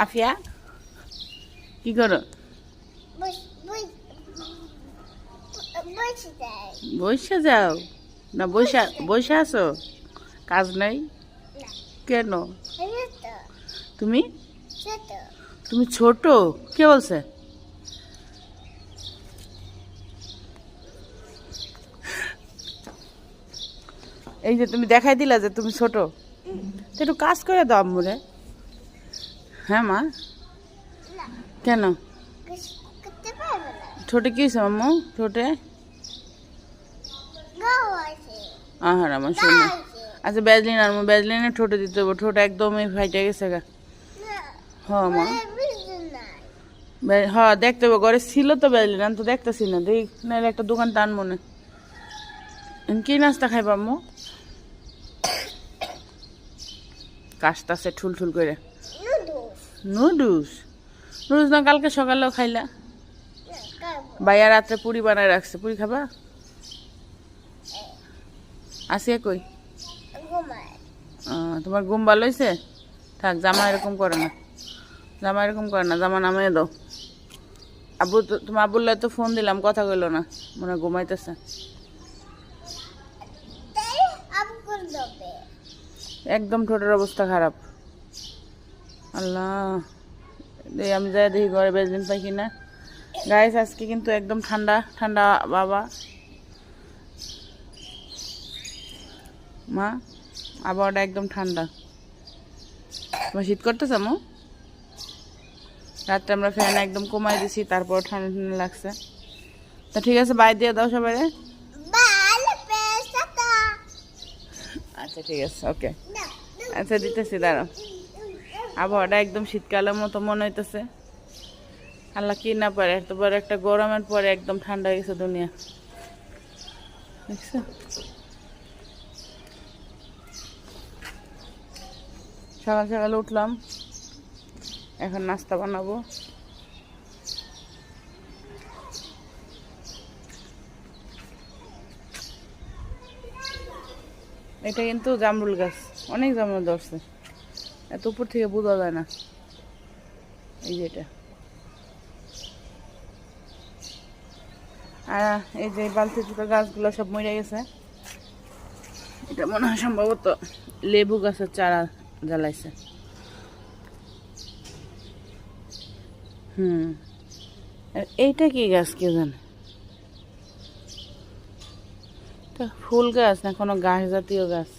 আফিয়া কি করো? বসে যাও না? বসে আছো? কাজ নাই কেন? তুমি তুমি ছোট? কে বলছে? এই যে তুমি দেখাই দিলা যে তুমি ছোট, তো একটু কাজ করে দাও আম্মুরে। হ্যাঁ মা, কেন ছোটে কি হয়েছে আম্মু? ছোটে আহার আমার শোনো। আচ্ছা ব্যাজলিন আর ব্যাজলিনে ঠোঁটে দিতে হবে, ঠোঁট একদমই ফাইটে গেছে গা। হ্যাঁ মা, হ্যাঁ দেখতে হবে, ঘরে ছিল তো ব্যাজলিন, আমি তো দেখতেছি না, দেখ নাহলে একটা দোকান টান মনে। কি নাস্তা খাইবা আম্মু? কাশতাছে ঠুল ঠুল করে। নুডলস? নুডলস না কালকে সকালেও খাইলা। ভাইয়া রাত্রে পুরি বানায় রাখছে, পুরি খাবা? আসিয়া কই? তোমার ঘুম ভালো হয়েছে? থাক, জামা এরকম করে না, জামা এরকম করে না, জামা নামিয়ে দাও। আব্বু তো, তোমার আব্বুল্লাহ তো ফোন দিলাম, কথা কইলো না, মনে হয় ঘুমাইতেছে। একদম ঠোঁটের অবস্থা খারাপ। আল্লাহ, আমি যাই দেখি ঘরে বেজদিন পাই কিনা। গাইস আজকে কিন্তু একদম ঠান্ডা ঠান্ডা বাবা মা, আবহাওয়াটা একদম ঠান্ডা। তোমার শীত করতেছে আম্মু? রাত্রে আমরা ফ্যান একদম কমাই দিছি, তারপর ঠান্ডা ঠান্ডা লাগছে। তা ঠিক আছে, বাই দিয়ে দাও সবাই। আচ্ছা ঠিক আছে, ওকে। আচ্ছা দিতেছি, দাঁড়াও। আবহাওয়াটা একদম শীতকালের মতো মনে হইতেছে। আল্লাহ কি না পারে, এত বড় একটা গরমের পরে একদম ঠান্ডা হয়ে গেছে দুনিয়া, দেখছো? সকাল সকাল উঠলাম, এখন নাস্তা বানাবো। এটা কিন্তু জামরুল গাছ, অনেক জামরুল ধরছে, এত উপর থেকে বোঝা যায় না। এই যে এটা, আর এই যে বালতি ছোট গাছগুলো সব মরে গেছে। এটা মনে হয় সম্ভবত লেবু গাছের চারা জ্বালাইছে। এইটা কি গাছ কে জানে? ফুল গাছ না কোনো গাছ জাতীয় গাছ?